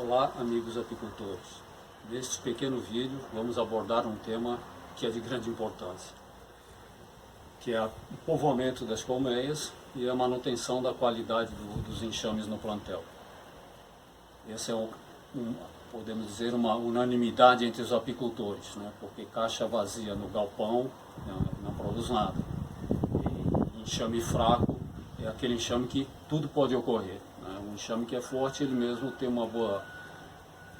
Olá, amigos apicultores. Neste pequeno vídeo vamos abordar um tema que é de grande importância, que é o povoamento das colmeias e a manutenção da qualidade dos enxames no plantel. Esse é podemos dizer, uma unanimidade entre os apicultores, né? Porque caixa vazia no galpão não produz nada. E enxame fraco é aquele enxame que tudo pode ocorrer. Um enxame que é forte, ele mesmo tem uma boa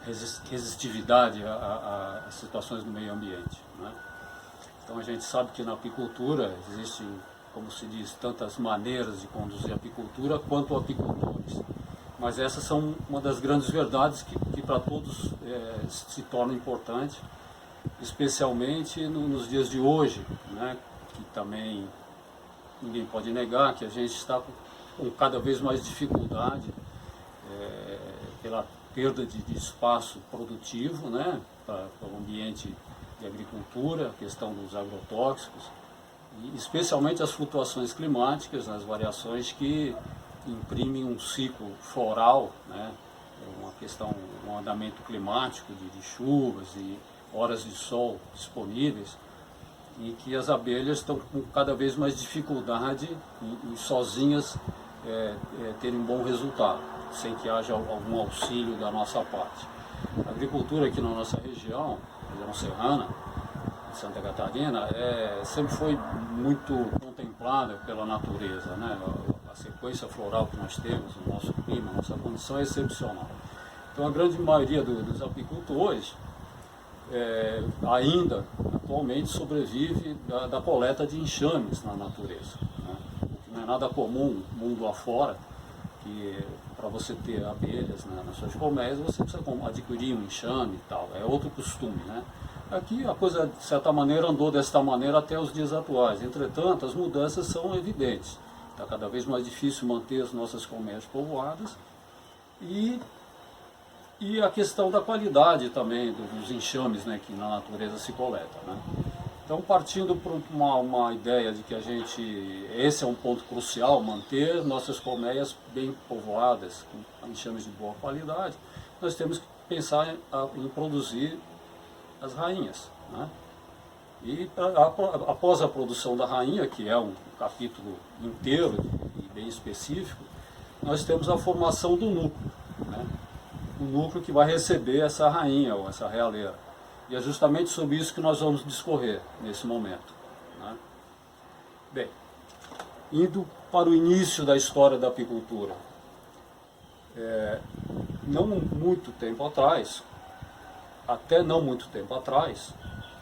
resistividade a situações do meio ambiente, né? Então a gente sabe que na apicultura existem, como se diz, tantas maneiras de conduzir a apicultura quanto apicultores. Mas essas são uma das grandes verdades que para todos se torna importante, especialmente nos dias de hoje, né? Que também ninguém pode negar que a gente está com cada vez mais dificuldade pela perda de espaço produtivo, né, para o ambiente de agricultura, a questão dos agrotóxicos, e especialmente as flutuações climáticas, as variações que imprimem um ciclo floral, né, uma questão, um andamento climático de chuvas e horas de sol disponíveis, em que as abelhas estão com cada vez mais dificuldade em sozinhas terem um bom resultado, sem que haja algum auxílio da nossa parte. A agricultura aqui na nossa região serrana, de Santa Catarina, sempre foi muito contemplada pela natureza, né? A sequência floral que nós temos, o nosso clima, a nossa condição é excepcional. Então a grande maioria dos apicultores ainda, atualmente, sobrevive da coleta de enxames na natureza, né? O que não é nada comum mundo afora, que para você ter abelhas, né, nas suas colmeias, você precisa adquirir um enxame e tal, é outro costume, né? Aqui a coisa, de certa maneira, andou desta maneira até os dias atuais. Entretanto, as mudanças são evidentes. Está cada vez mais difícil manter as nossas colmeias povoadas e a questão da qualidade também dos enxames, né, que na natureza se coleta, né? Então, partindo para uma ideia de que esse é um ponto crucial, manter nossas colmeias bem povoadas, com enxames de boa qualidade, nós temos que pensar em produzir as rainhas, né? E após a produção da rainha, que é um capítulo inteiro e bem específico, nós temos a formação do núcleo, né? O núcleo que vai receber essa rainha ou essa realeira. E é justamente sobre isso que nós vamos discorrer nesse momento, né? Bem, indo para o início da história da apicultura, não muito tempo atrás, até não muito tempo atrás,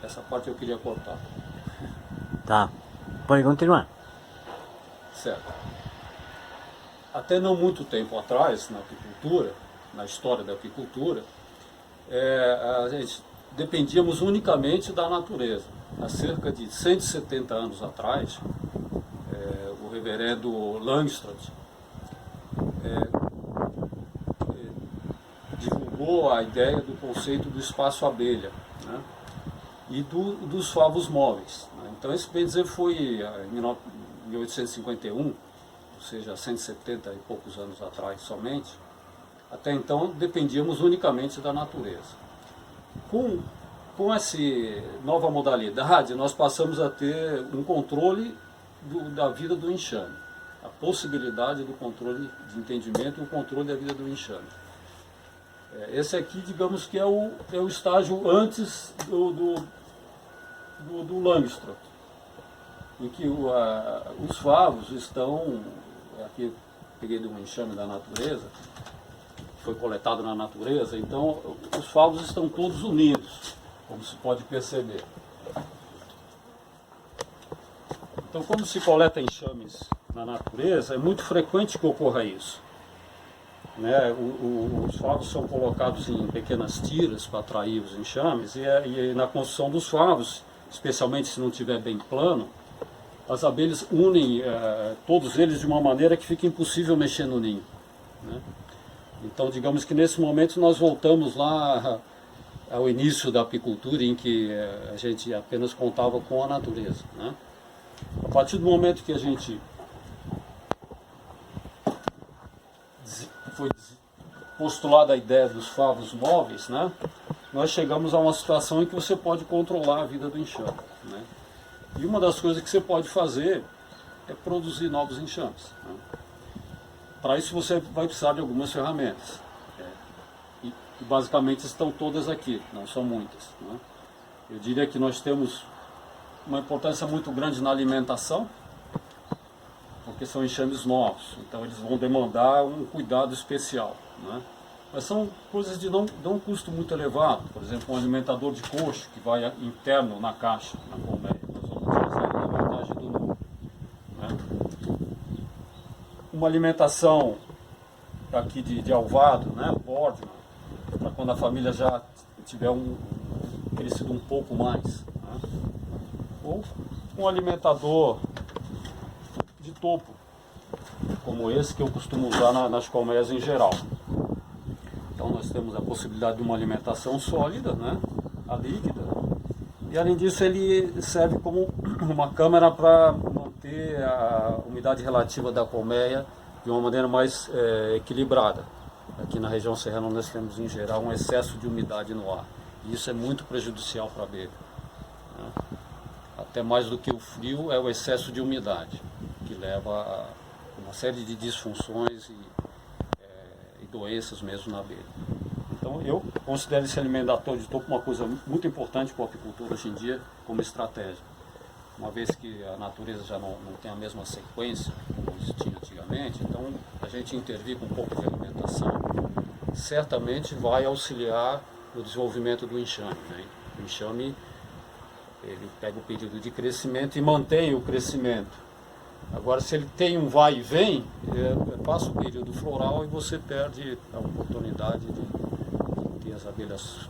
essa parte eu queria cortar. Tá, pode continuar. Certo. Até não muito tempo atrás, na apicultura, na história da apicultura, a gente dependíamos unicamente da natureza. Há cerca de 170 anos atrás, o reverendo Langström divulgou a ideia do conceito do espaço abelha, né? E dos favos móveis, né? Então esse, bem dizer, foi em 1851, ou seja, 170 e poucos anos atrás somente. Até então dependíamos unicamente da natureza. Com essa nova modalidade, nós passamos a ter um controle da vida do enxame, a possibilidade do controle de entendimento e o controle da vida do enxame. Esse aqui, digamos que é o estágio antes do Langström, em que os favos estão, aqui eu peguei de um enxame da natureza, foi coletado na natureza, então os favos estão todos unidos, como se pode perceber. Então, quando se coleta enxames na natureza, é muito frequente que ocorra isso, né? Os favos são colocados em pequenas tiras para atrair os enxames, e na construção dos favos, especialmente se não estiver bem plano, as abelhas unem todos eles de uma maneira que fica impossível mexer no ninho, né? Então, digamos que nesse momento nós voltamos lá ao início da apicultura, em que a gente apenas contava com a natureza, né? A partir do momento que a gente foi postulada a ideia dos favos móveis, né, nós chegamos a uma situação em que você pode controlar a vida do enxame, né? E uma das coisas que você pode fazer é produzir novos enxames, né? Para isso você vai precisar de algumas ferramentas. E basicamente estão todas aqui, não são muitas, né? Eu diria que nós temos uma importância muito grande na alimentação, porque são enxames novos, então eles vão demandar um cuidado especial, né? Mas são coisas de não custo muito elevado. Por exemplo, um alimentador de coxo que vai interno na caixa, na colmeia. Nós vamos utilizar na montagem do núcleo, né? Uma alimentação aqui de alvado, né? Boardman, para quando a família já tiver crescido um pouco mais, né? Ou um alimentador de topo, como esse que eu costumo usar nas colmeias em geral. Então nós temos a possibilidade de uma alimentação sólida, né, a líquida, e além disso ele serve como uma câmara para manter a umidade relativa da colmeia de uma maneira mais equilibrada. Aqui na região serrana nós temos em geral um excesso de umidade no ar, e isso é muito prejudicial para a abelha, né? Até mais do que o frio é o excesso de umidade, que leva a uma série de disfunções e doenças mesmo na abelha. Então eu considero esse alimentador de topo uma coisa muito importante para o apicultor hoje em dia como estratégia. Uma vez que a natureza já não tem a mesma sequência como existia antigamente, então a gente intervir com um pouco de alimentação certamente vai auxiliar no desenvolvimento do enxame, né? O enxame, ele pega o período de crescimento e mantém o crescimento. Agora, se ele tem um vai e vem, passa o período floral e você perde a oportunidade de ter as abelhas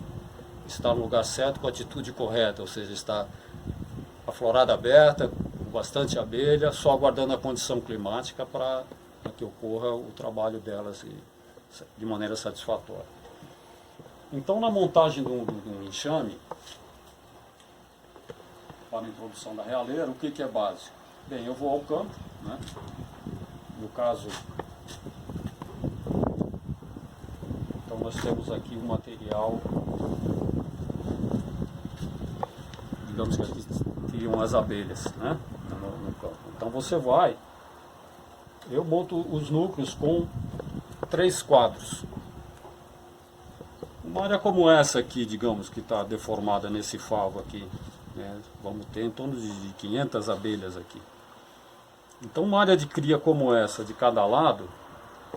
estar no lugar certo com a atitude correta, ou seja, está a florada aberta, com bastante abelha, só aguardando a condição climática para que ocorra o trabalho delas de maneira satisfatória. Então, na montagem de um enxame, para a introdução da realeira, o que é básico? Bem, eu vou ao campo, né? No caso, então nós temos aqui um material, digamos que aqui teriam as abelhas, né? No campo. Então você vai, eu monto os núcleos com 3 quadros. Uma área como essa aqui, digamos, que está deformada nesse favo aqui, né? Vamos ter em torno de 500 abelhas aqui. Então uma área de cria como essa, de cada lado,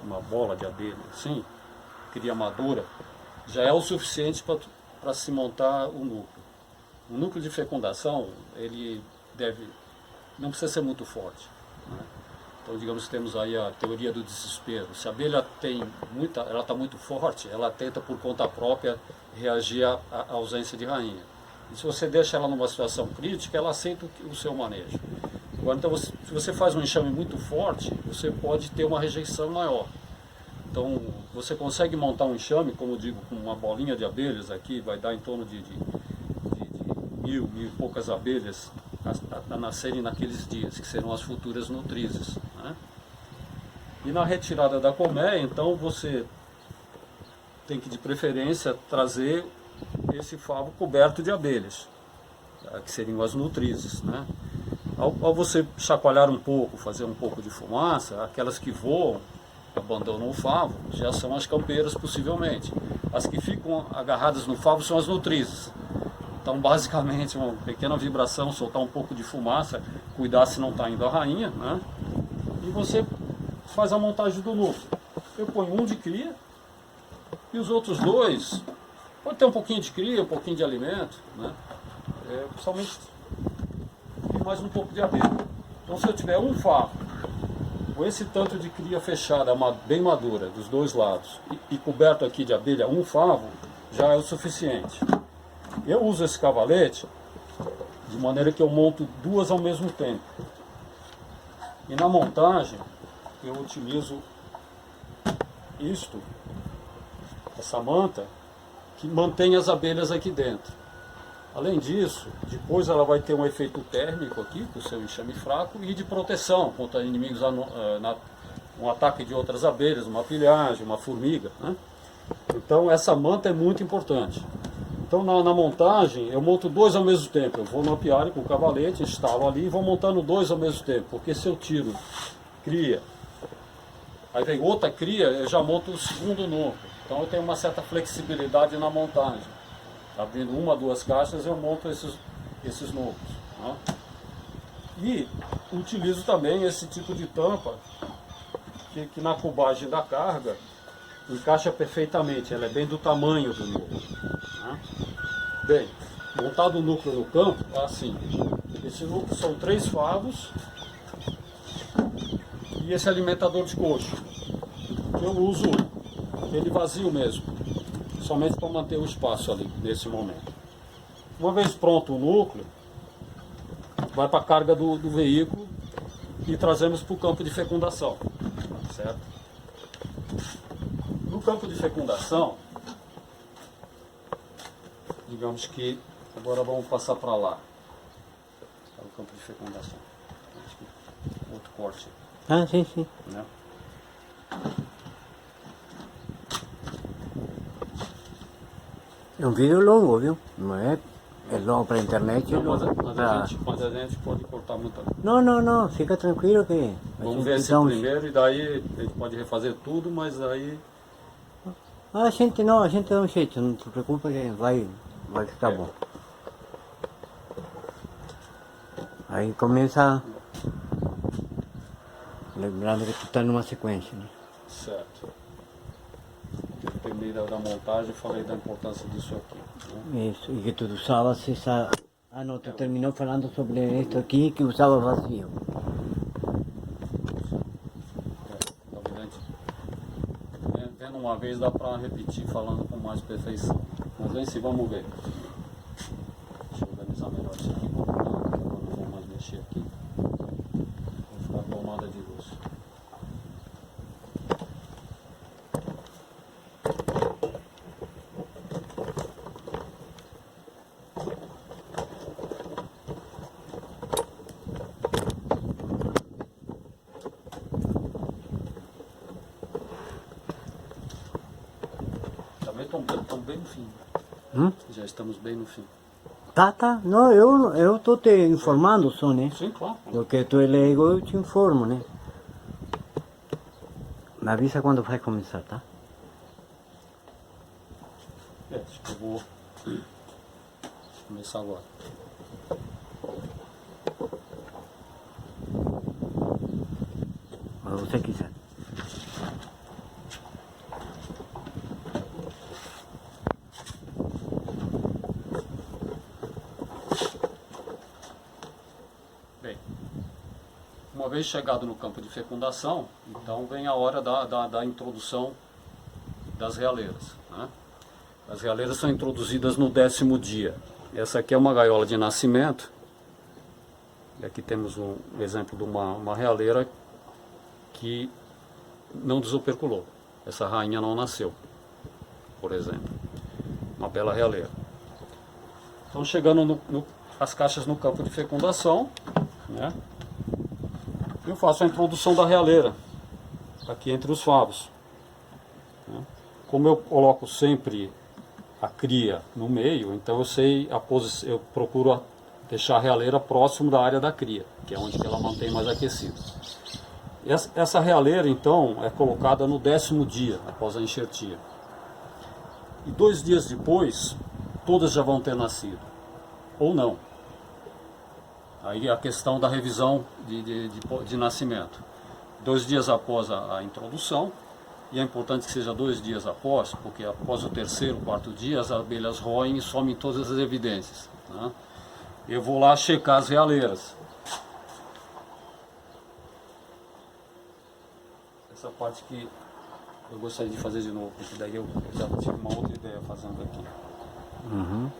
uma bola de abelha assim, cria madura, já é o suficiente para se montar o núcleo. O núcleo de fecundação, ele não precisa ser muito forte, né? Então digamos que temos aí a teoria do desespero. Se a abelha ela está muito forte, ela tenta por conta própria reagir à ausência de rainha. E se você deixa ela numa situação crítica, ela aceita o seu manejo. Agora, então, se você faz um enxame muito forte, você pode ter uma rejeição maior. Então, você consegue montar um enxame, como eu digo, com uma bolinha de abelhas aqui, vai dar em torno de 1.000 e poucas abelhas a nascerem naqueles dias, que serão as futuras nutrizes, né? E na retirada da colmeia, então, você tem que, de preferência, trazer esse favo coberto de abelhas, que seriam as nutrizes, né? Ao você chacoalhar um pouco, fazer um pouco de fumaça, aquelas que voam, abandonam o favo, já são as campeiras possivelmente. As que ficam agarradas no favo são as nutrizes. Então basicamente uma pequena vibração, soltar um pouco de fumaça, cuidar se não está indo a rainha, né? E você faz a montagem do núcleo. Eu ponho um de cria e os outros 2, pode ter um pouquinho de cria, um pouquinho de alimento, né? Principalmente e mais um pouco de abelha. Então se eu tiver um favo com esse tanto de cria fechada, bem madura, dos 2 lados, e coberto aqui de abelha, um favo, já é o suficiente. Eu uso esse cavalete de maneira que eu monto 2 ao mesmo tempo. E na montagem, eu utilizo essa manta, que mantém as abelhas aqui dentro. Além disso, depois ela vai ter um efeito térmico aqui, com o seu enxame fraco, e de proteção contra inimigos, um ataque de outras abelhas, uma pilhagem, uma formiga, né? Então essa manta é muito importante. Então na montagem eu monto 2 ao mesmo tempo. Eu vou no apiário com o cavalete, instalo ali e vou montando 2 ao mesmo tempo. Porque se eu tiro cria, aí vem outra cria, eu já monto o segundo núcleo. Então eu tenho uma certa flexibilidade na montagem. Abrindo 1 a 2 caixas eu monto esses núcleos. Né? E utilizo também esse tipo de tampa que na cubagem da carga encaixa perfeitamente, ela é bem do tamanho do núcleo. Né? Bem, montado o núcleo no campo, é assim. Esse núcleo são 3 favos e esse alimentador de coxo, que eu uso ele vazio mesmo, somente para manter o espaço ali, nesse momento. Uma vez pronto o núcleo, vai para a carga do veículo e trazemos para o campo de fecundação, certo? No campo de fecundação, digamos que agora vamos passar para lá, para o campo de fecundação. Outro corte. Ah, sim, sim. Né? É um vídeo longo, viu? Não é? É longo para a internet. Não, longo mas a gente pode cortar muita coisa. Não, fica tranquilo que... Vamos ver esse primeiro e daí a gente pode refazer tudo, mas aí... A gente dá um jeito, não te preocupa que vai ficar bom. Aí começa... Lembrando que tu está numa sequência, né? Certo. Eu terminei da montagem e falei da importância disso aqui. Né? Isso, e que tu usava essa... Ah não, tu terminou falando sobre isso aqui que usava vazio. Vendo uma vez dá para repetir falando com mais perfeição. Mas aí sim, vamos ver. Deixa eu organizar melhor isso aqui. Agora não vou mais mexer aqui. Vou ficar tomada de luz. Estamos bem no fim. Já estamos bem no fim. Tá. Não, eu estou te informando só, né? Sim, claro. Porque tu é leigo, eu te informo, né? Me avisa quando vai começar, tá? Acho que eu vou começar agora. Quando você quiser. Bem, uma vez chegado no campo de fecundação, então vem a hora da introdução das realeiras. Né? As realeiras são introduzidas no 10º dia. Essa aqui é uma gaiola de nascimento. E aqui temos um exemplo de uma realeira que não desoperculou. Essa rainha não nasceu, por exemplo. Uma bela realeira. Então chegando as caixas no campo de fecundação, né? Eu faço a introdução da realeira aqui entre os favos. Né? Como eu coloco sempre a cria no meio, então eu sei a posição, eu procuro deixar a realeira próximo da área da cria, que é onde ela mantém mais aquecido. Essa realeira então é colocada no 10º dia após a enxertia. E 2 dias depois, todas já vão ter nascido, ou não. Aí a questão da revisão de nascimento. 2 dias após a introdução, e é importante que seja 2 dias após, porque após o 3º, 4º dia, as abelhas roem e somem todas as evidências. Né? Eu vou lá checar as realeiras. Essa parte que eu gostaria de fazer de novo, porque daí eu já tive uma outra ideia fazendo aqui. Uhum.